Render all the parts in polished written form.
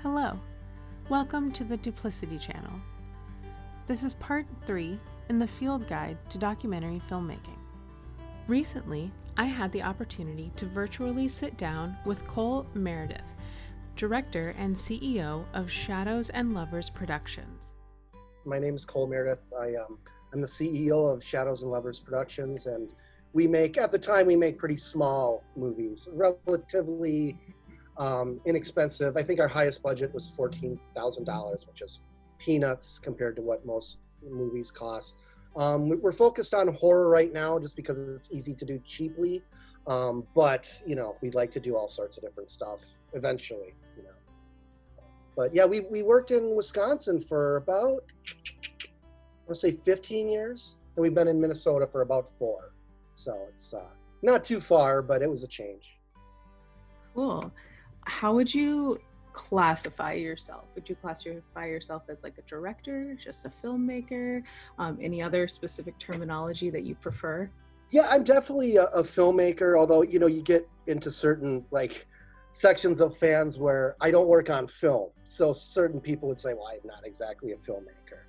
Hello, welcome to the Duplicity channel. This is part 3 in the field guide to documentary filmmaking. Recently, I had the opportunity to virtually sit down with Cole Meredith, director and CEO of Shadows and Lovers Productions. My name is Cole Meredith. I'm the CEO of Shadows and Lovers Productions, and we make pretty small movies, relatively inexpensive. I think our highest budget was $14,000, which is peanuts compared to what most movies cost. We're focused on horror right now just because it's easy to do cheaply, but we'd like to do all sorts of different stuff eventually. But yeah, we worked in Wisconsin for about, let's say 15 years, and we've been in Minnesota for about 4. So it's not too far, but it was a change. Cool. How would you classify yourself? Would you classify yourself as like a director, just a filmmaker, any other specific terminology that you prefer? Yeah, I'm definitely a filmmaker, although, you get into certain sections of fans where I don't work on film. So certain people would say, well, I'm not exactly a filmmaker.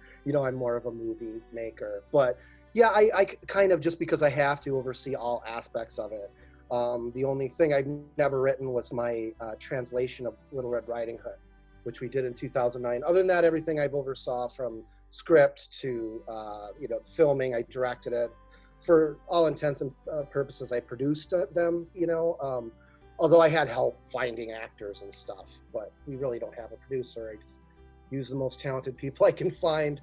I'm more of a movie maker. But yeah, I kind of, just because I have to oversee all aspects of it. The only thing I've never written was my translation of Little Red Riding Hood, which we did in 2009. Other than that, everything I've oversaw from script to, filming, I directed it. For all intents and purposes, I produced them, although I had help finding actors and stuff, but we really don't have a producer. I just use the most talented people I can find.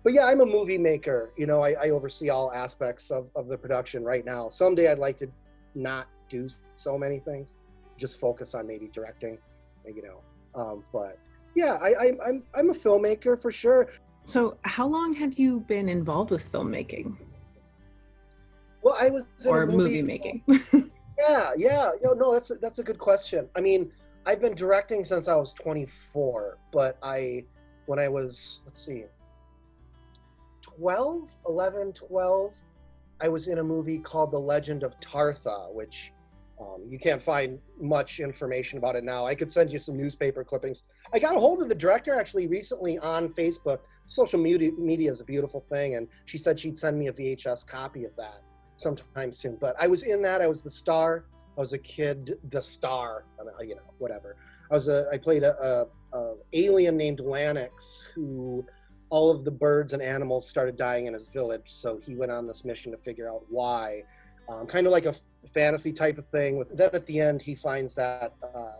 But yeah, I'm a movie maker. I oversee all aspects of the production right now. Someday I'd like to not do so many things, just focus on maybe directing, but yeah, I'm a filmmaker for sure. So how long have you been involved with filmmaking? Well, I was in or a movie making? Yeah. No, that's a good question. I mean, I've been directing since I was 24, but when I was, 12, I was in a movie called The Legend of Tartha, which you can't find much information about it now. I could send you some newspaper clippings. I got a hold of the director actually recently on Facebook. Social media is a beautiful thing, and she said she'd send me a VHS copy of that sometime soon. But I was in that. I was the star. I was a kid, the star. Whatever. I played a alien named Lanix, who all of the birds and animals started dying in his village. So he went on this mission to figure out why. Kind of like a fantasy type of thing. Then at the end, he finds that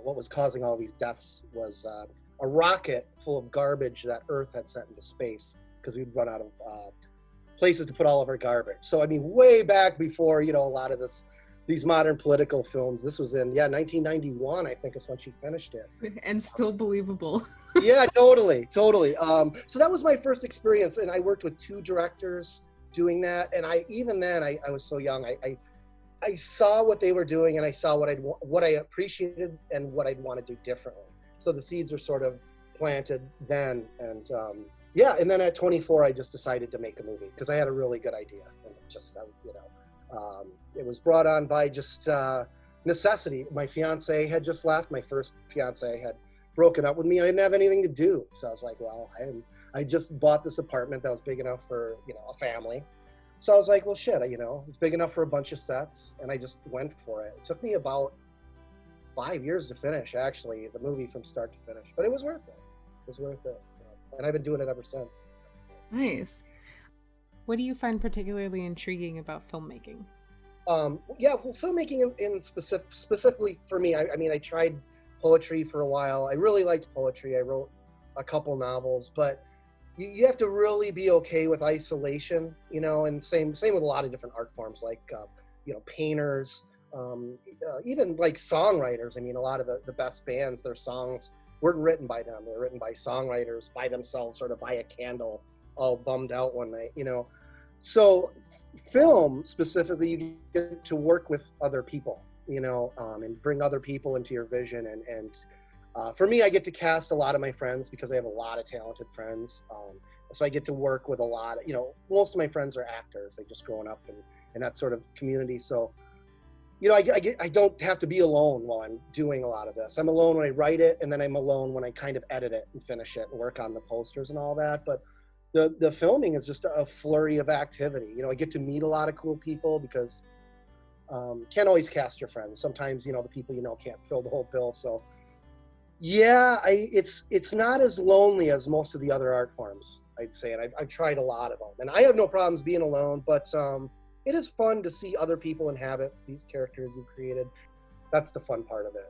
what was causing all these deaths was a rocket full of garbage that Earth had sent into space, because we'd run out of places to put all of our garbage. So, I mean, way back before, a lot of these modern political films. This was in, 1991, I think is when she finished it. And still believable. Yeah, totally. So that was my first experience, and I worked with 2 directors doing that. And I was so young. I saw what they were doing, and I saw what I appreciated and what I'd want to do differently. So the seeds were sort of planted then, and and then at 24, I just decided to make a movie because I had a really good idea, and it was brought on by just necessity. My fiance had just left. My first fiance had broken up with me. I didn't have anything to do, so I was like, well, I just bought this apartment that was big enough for a family. So I was like, well, shit, it's big enough for a bunch of sets, and I just went for it. It took me about 5 years to finish, actually, the movie from start to finish, but it was worth it. And I've been doing it ever since. Nice. What do you find particularly intriguing about filmmaking? Filmmaking in specifically for me, I tried poetry for a while. I really liked poetry. I wrote a couple novels, but you have to really be okay with isolation, and same with a lot of different art forms, like, painters, even like songwriters. I mean, a lot of the best bands, their songs weren't written by them. They're written by songwriters by themselves, sort of by a candle, all bummed out one night, So film specifically, you get to work with other people, and bring other people into your vision. And for me, I get to cast a lot of my friends because I have a lot of talented friends. So I get to work with a lot of, most of my friends are actors. They've just grown up in that sort of community. So you know, I don't have to be alone while I'm doing a lot of this. I'm alone when I write it, and then I'm alone when I kind of edit it and finish it and work on the posters and all that. But the filming is just a flurry of activity. You know, I get to meet a lot of cool people because can't always cast your friends. Sometimes, you know, the people you know can't fill the whole bill. So yeah, it's not as lonely as most of the other art forms, I'd say. And I've tried a lot of them, and I have no problems being alone. But it is fun to see other people inhabit these characters you've created. That's the fun part of it.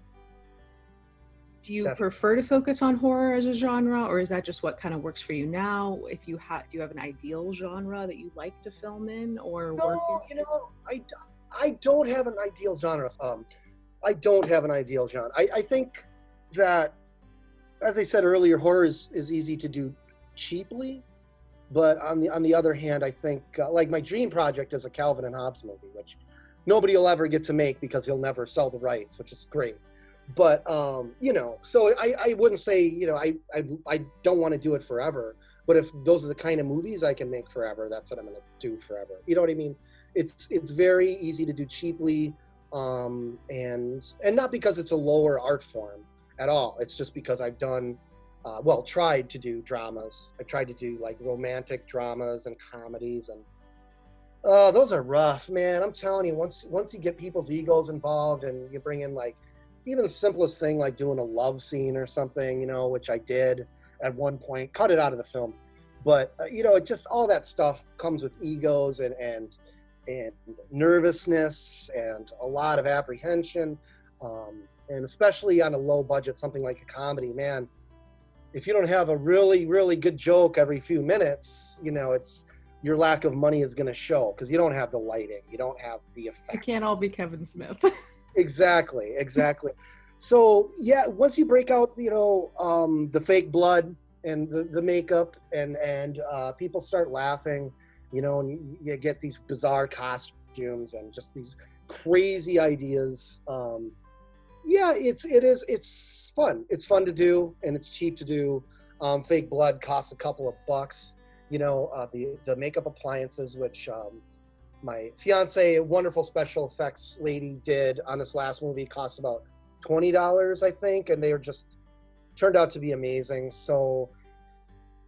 Do you prefer to focus on horror as a genre, or is that just what kind of works for you now? If you do you have an ideal genre that you like to film in or work in? You know, I don't have an ideal genre. I don't have an ideal genre. I think that, as I said earlier, horror is easy to do cheaply. But on the other hand, I think like my dream project is a Calvin and Hobbes movie, which nobody will ever get to make because he'll never sell the rights, which is great. But you know, so I wouldn't say, you know, I don't want to do it forever. But if those are the kind of movies I can make forever, that's what I'm going to do forever. You know what I mean? It's very easy to do cheaply, and not because it's a lower art form at all. It's just because I've done. Tried to do dramas. I've tried to do like romantic dramas and comedies, and those are rough, man. I'm telling you, once you get people's egos involved and you bring in like even the simplest thing like doing a love scene or something, you know, which I did at one point, cut it out of the film. But you know, it just all that stuff comes with egos and nervousness and a lot of apprehension, and especially on a low budget, something like a comedy, man. If you don't have a really, really good joke every few minutes, you know, it's your lack of money is going to show because you don't have the lighting, you don't have the effects. It can't all be Kevin Smith. Exactly. So yeah, once you break out, you know, the fake blood and the makeup and people start laughing, you know, and you get these bizarre costumes and just these crazy ideas. Yeah, it's fun. It's fun to do, and it's cheap to do. Fake blood costs a couple of bucks. You know, the makeup appliances, which my fiance, a wonderful special effects lady, did on this last movie, cost about $20, I think, and they were just turned out to be amazing. So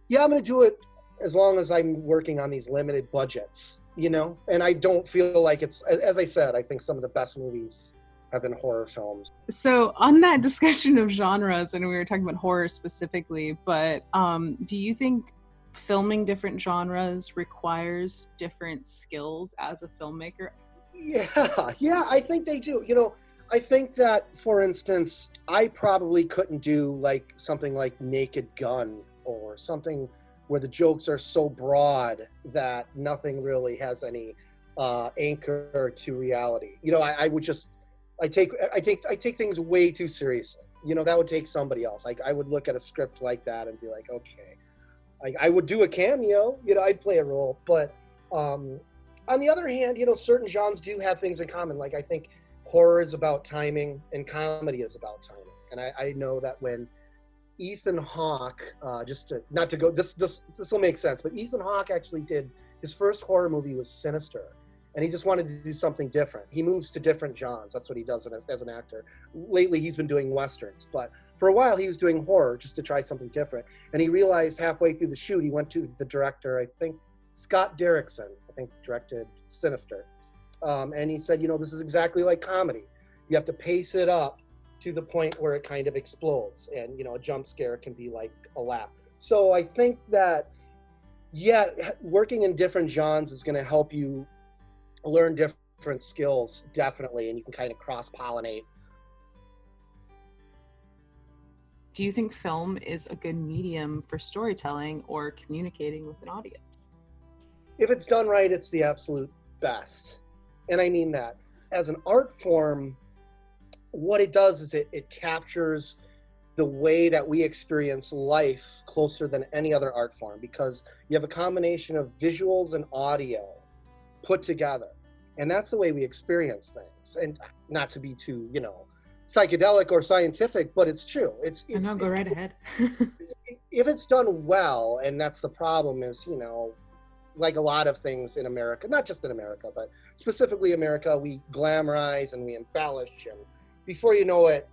yeah, I'm gonna do it as long as I'm working on these limited budgets, you know. And I don't feel like it's, as I said, I think some of the best movies have been horror films. So on that discussion of genres, and we were talking about horror specifically, but do you think filming different genres requires different skills as a filmmaker? Yeah, I think they do. You know, I think that, for instance, I probably couldn't do like something like Naked Gun or something where the jokes are so broad that nothing really has any anchor to reality. You know, I would just I take things way too seriously. You know, that would take somebody else. Like I would look at a script like that and be like, okay, I would do a cameo. You know, I'd play a role. But on the other hand, you know, certain genres do have things in common. Like I think horror is about timing and comedy is about timing. And I know that when Ethan Hawke, this will make sense, but Ethan Hawke actually did his first horror movie was Sinister. And he just wanted to do something different. He moves to different genres. That's what he does as an actor. Lately, he's been doing Westerns. But for a while, he was doing horror just to try something different. And he realized halfway through the shoot, he went to the director, I think, Scott Derrickson, directed Sinister. And he said, you know, this is exactly like comedy. You have to pace it up to the point where it kind of explodes. And, you know, a jump scare can be like a laugh. So I think that, yeah, working in different genres is going to help you learn different skills, definitely, and you can kind of cross-pollinate. Do you think film is a good medium for storytelling or communicating with an audience? If it's done right, it's the absolute best. And I mean that. As an art form, what it does is it captures the way that we experience life closer than any other art form, because you have a combination of visuals and audio put together. And that's the way we experience things. And not to be too, you know, psychedelic or scientific, but it's true. Go right ahead. If it's done well, and that's the problem is, you know, like a lot of things in America, not just in America, but specifically America, we glamorize and we embellish, and before you know it,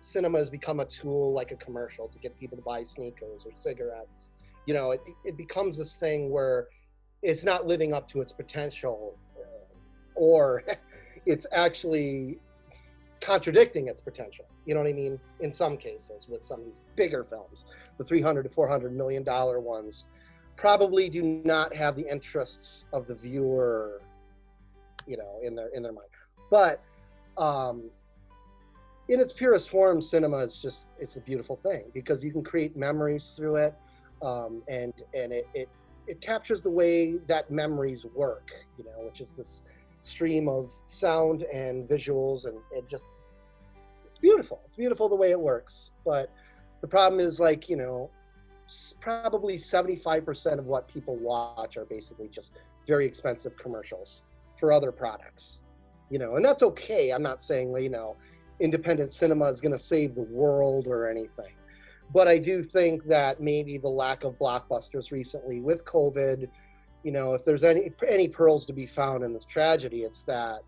cinema has become a tool like a commercial to get people to buy sneakers or cigarettes. You know, it becomes this thing where it's not living up to its potential, or it's actually contradicting its potential. You know what I mean? In some cases, with some of these bigger films, the $300 to $400 million ones probably do not have the interests of the viewer, you know, in their mind. But in its purest form, cinema is just, it's a beautiful thing because you can create memories through it, and it captures the way that memories work, you know, which is this stream of sound and visuals, and it just, it's beautiful. It's beautiful the way it works. But the problem is, like, you know, probably 75% of what people watch are basically just very expensive commercials for other products, you know, and that's okay. I'm not saying, you know, independent cinema is going to save the world or anything. But I do think that maybe the lack of blockbusters recently with COVID, you know, if there's any pearls to be found in this tragedy, it's that,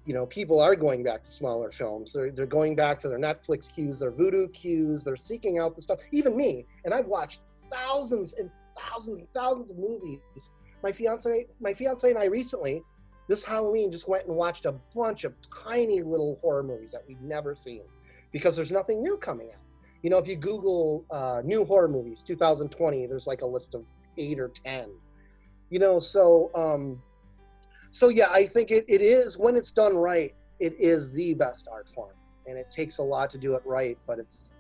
you know, people are going back to smaller films. They're going back to their Netflix queues, their Vudu queues. They're seeking out the stuff. Even me, and I've watched thousands and thousands and thousands of movies. My fiance and I recently, this Halloween, just went and watched a bunch of tiny little horror movies that we've never seen because there's nothing new coming out. You know, if you Google new horror movies, 2020, there's like a list of 8 or 10. You know, so yeah, I think it is, when it's done right, it is the best art form, and it takes a lot to do it right, but it's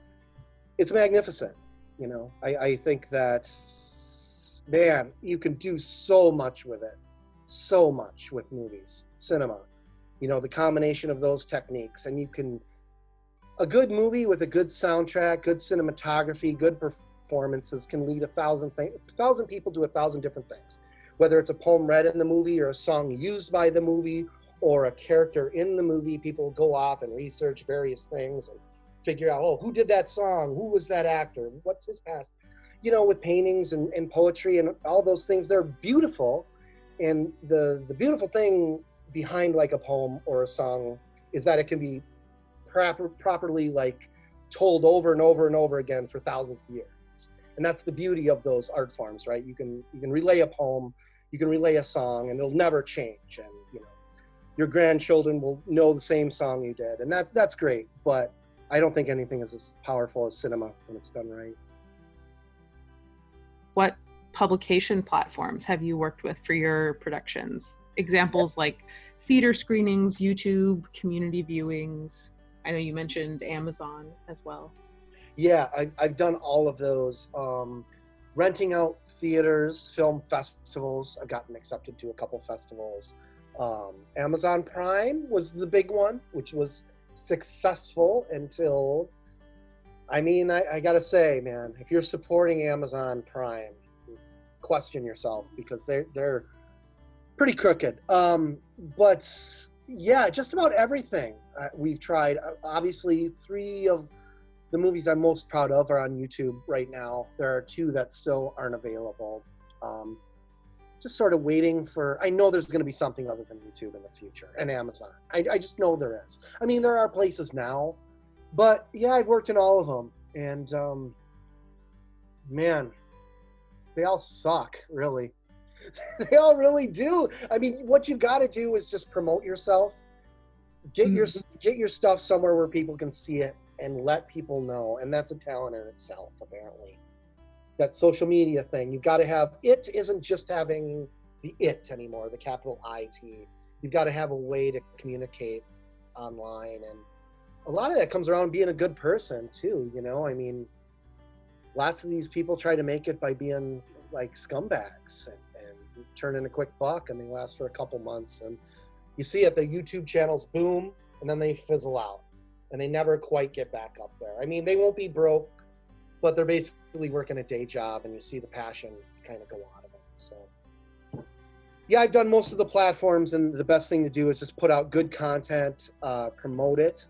magnificent. You know, I think that, man, you can do so much with it, so much with movies, cinema. You know, the combination of those techniques, and you can, a good movie with a good soundtrack, good cinematography, good performances can lead 1,000 people to 1,000 different things. Whether it's a poem read in the movie or a song used by the movie or a character in the movie, people go off and research various things and figure out, oh, who did that song? Who was that actor? What's his past? You know, with paintings and poetry and all those things, they're beautiful. And the beautiful thing behind like a poem or a song is that it can be properly like told over and over and over again for thousands of years. And that's the beauty of those art forms, right? You can relay a poem, you can relay a song, and it'll never change. And, you know, your grandchildren will know the same song you did, and that's great. But I don't think anything is as powerful as cinema when it's done right. What publication platforms have you worked with for your productions? Examples like theater screenings, YouTube, community viewings. I know you mentioned Amazon as well. Yeah, I've done all of those. Renting out theaters, film festivals. I've gotten accepted to a couple festivals. Amazon Prime was the big one, which was successful until, I mean, I gotta say, man, if you're supporting Amazon Prime, question yourself, because they're pretty crooked. But yeah, just about everything we've tried. Obviously, 3 of the movies I'm most proud of are on YouTube right now. There are 2 that still aren't available. Just sort of waiting for, I know there's going to be something other than YouTube in the future, and Amazon. I just know there is. I mean, there are places now, but yeah, I've worked in all of them, and man, they all suck, really. They all really do. I mean, what you got to do is just promote yourself, get your stuff somewhere where people can see it, and let people know. And that's a talent in itself, apparently. That social media thing, you've got to have, it isn't just having the it anymore, the capital IT. You've got to have a way to communicate online. And a lot of that comes around being a good person too, you know? I mean, lots of these people try to make it by being like scumbags and turn in a quick buck, and they last for a couple months. And you see it, their YouTube channels boom, and then they fizzle out. And they never quite get back up there. I mean, they won't be broke, but they're basically working a day job, and you see the passion kind of go out of them. So yeah, I've done most of the platforms, and the best thing to do is just put out good content, promote it,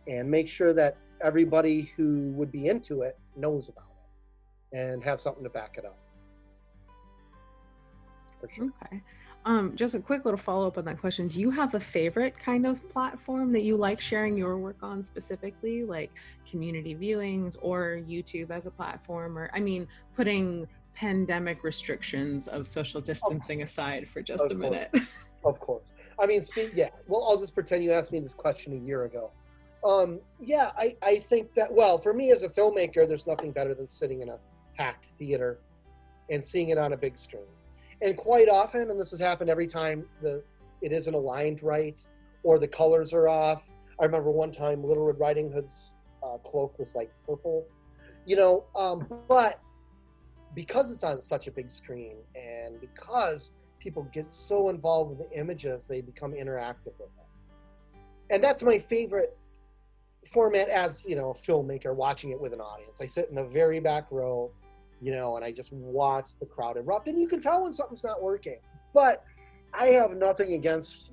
and make sure that everybody who would be into it knows about it and have something to back it up. For sure. Okay. Just a quick little follow-up on that question. Do you have a favorite kind of platform that you like sharing your work on specifically, like community viewings or YouTube as a platform? Or, I mean, putting pandemic restrictions of social Of, distancing aside for just a of course, minute. of course. I mean, yeah. Well, I'll just pretend you asked me this question a year ago. Yeah, I think that, well, for me as a filmmaker, there's nothing better than sitting in a packed theater and seeing it on a big screen. And quite often, and this has happened every time it isn't aligned right or the colors are off. I remember one time Little Red Riding Hood's cloak was like purple, but because it's on such a big screen and because people get so involved with the images, they become interactive with it. And that's my favorite format as, a filmmaker watching it with an audience. I sit in the very back row, and I just watch the crowd erupt. And you can tell when something's not working. But I have nothing against,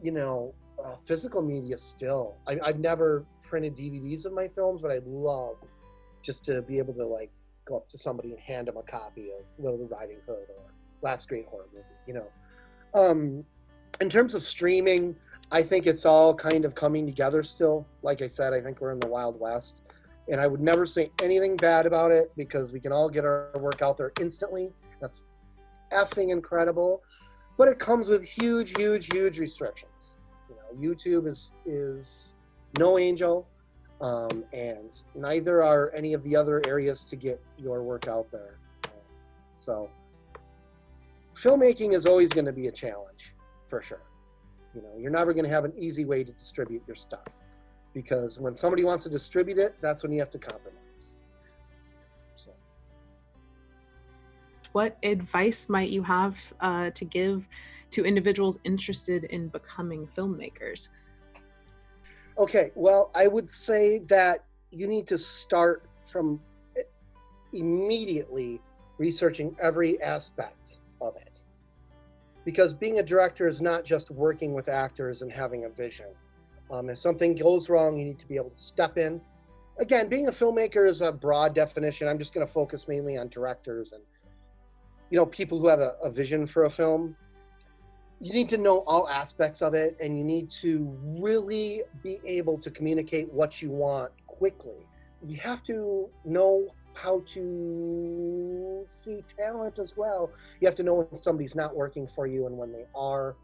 physical media still. I've never printed DVDs of my films, but I'd love just to be able to, like, go up to somebody and hand them a copy of Little Riding Hood or Last Great Horror Movie, In terms of streaming, I think it's all kind of coming together still. Like I said, I think we're in the Wild West. And I would never say anything bad about it because we can all get our work out there instantly. That's effing incredible. But it comes with huge, huge, huge restrictions. YouTube is no angel, and neither are any of the other areas to get your work out there. So filmmaking is always going to be a challenge, for sure. You're never going to have an easy way to distribute your stuff. Because when somebody wants to distribute it, that's when you have to compromise. So, what advice might you have to give to individuals interested in becoming filmmakers? Okay, well, I would say that you need to start from immediately researching every aspect of it. Because being a director is not just working with actors and having a vision. If something goes wrong, you need to be able to step in. Again, being a filmmaker is a broad definition. I'm just going to focus mainly on directors and, people who have a vision for a film. You need to know all aspects of it, and you need to really be able to communicate what you want quickly. You have to know how to see talent as well. You have to know when somebody's not working for you and when they are.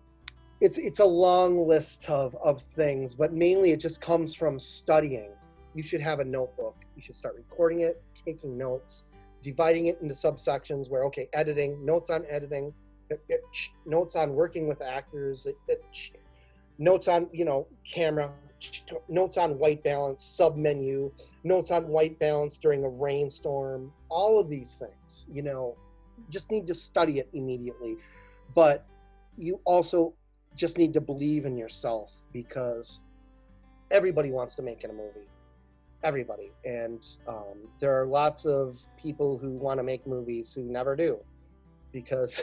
It's a long list of things, but mainly it just comes from studying. You should have a notebook. You should start recording it, taking notes, dividing it into subsections where, okay, editing, notes on editing, notes on working with actors, notes on, camera, notes on white balance, sub-menu, notes on white balance during a rainstorm, all of these things, just need to study it immediately. But you also just need to believe in yourself because everybody wants to make a movie. Everybody. And there are lots of people who want to make movies who never do because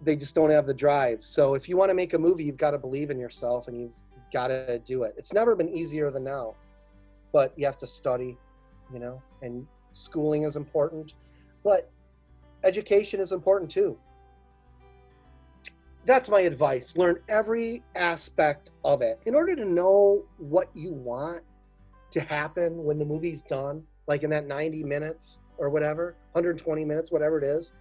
they just don't have the drive. So if you want to make a movie, you've got to believe in yourself and you've got to do it. It's never been easier than now, but you have to study, and schooling is important, but education is important too. That's my advice. Learn every aspect of it. In order to know what you want to happen when the movie's done, like in that 90 minutes or whatever, 120 minutes, whatever it is,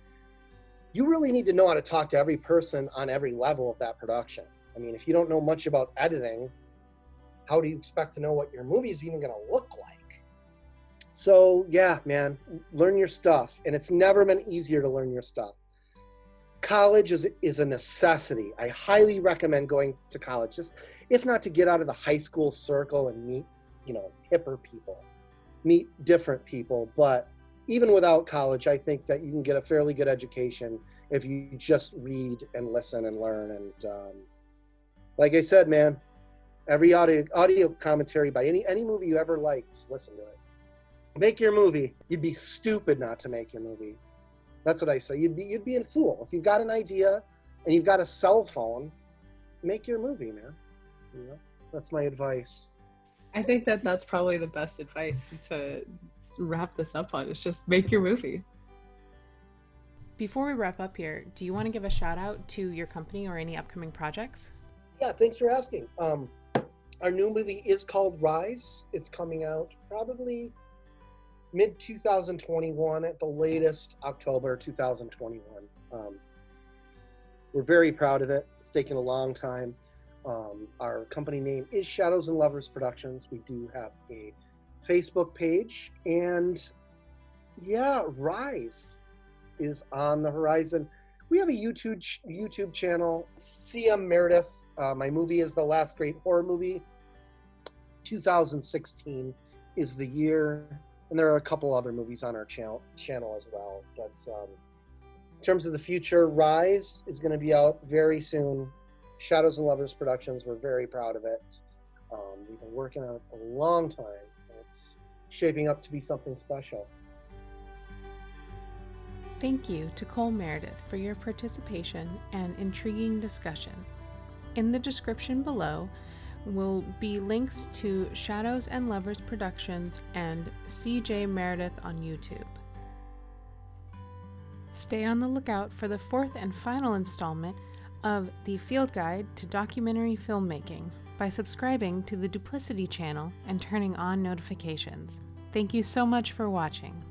you really need to know how to talk to every person on every level of that production. I mean, if you don't know much about editing, how do you expect to know what your movie is even going to look like? So yeah, man, learn your stuff. And it's never been easier to learn your stuff. College is a necessity. I highly recommend going to college, just if not to get out of the high school circle and meet, hipper people, meet different people. But even without college, I think that you can get a fairly good education if you just read and listen and learn. And like I said, man, every audio commentary by any movie you ever liked, listen to it. Make your movie. You'd be stupid not to make your movie. That's what I say. You'd be a fool. If you've got an idea and you've got a cell phone, make your movie, man. That's my advice. I think that's probably the best advice to wrap this up on. Is just make your movie. Before we wrap up here, do you want to give a shout out to your company or any upcoming projects? Yeah, thanks for asking. Our new movie is called Rise. It's coming out probably mid 2021 at the latest, October 2021. We're very proud of it. It's taken a long time. Our company name is Shadows and Lovers Productions. We do have a Facebook page, and yeah, Rise is on the horizon. We have a YouTube channel, Cole Meredith. My movie is The Last Great Horror Movie. 2016 is the year, and there are a couple other movies on our channel as well. But in terms of the future, Rise is going to be out very soon. Shadows and Lovers Productions, we're very proud of it. We've been working on it a long time, and it's shaping up to be something special. Thank you to Cole Meredith for your participation and intriguing discussion. In the description below will be links to Shadows and Lovers Productions and CJ Meredith on YouTube. Stay on the lookout for the fourth and final installment of the Field Guide to Documentary Filmmaking by subscribing to the Duplicity channel and turning on notifications. Thank you so much for watching.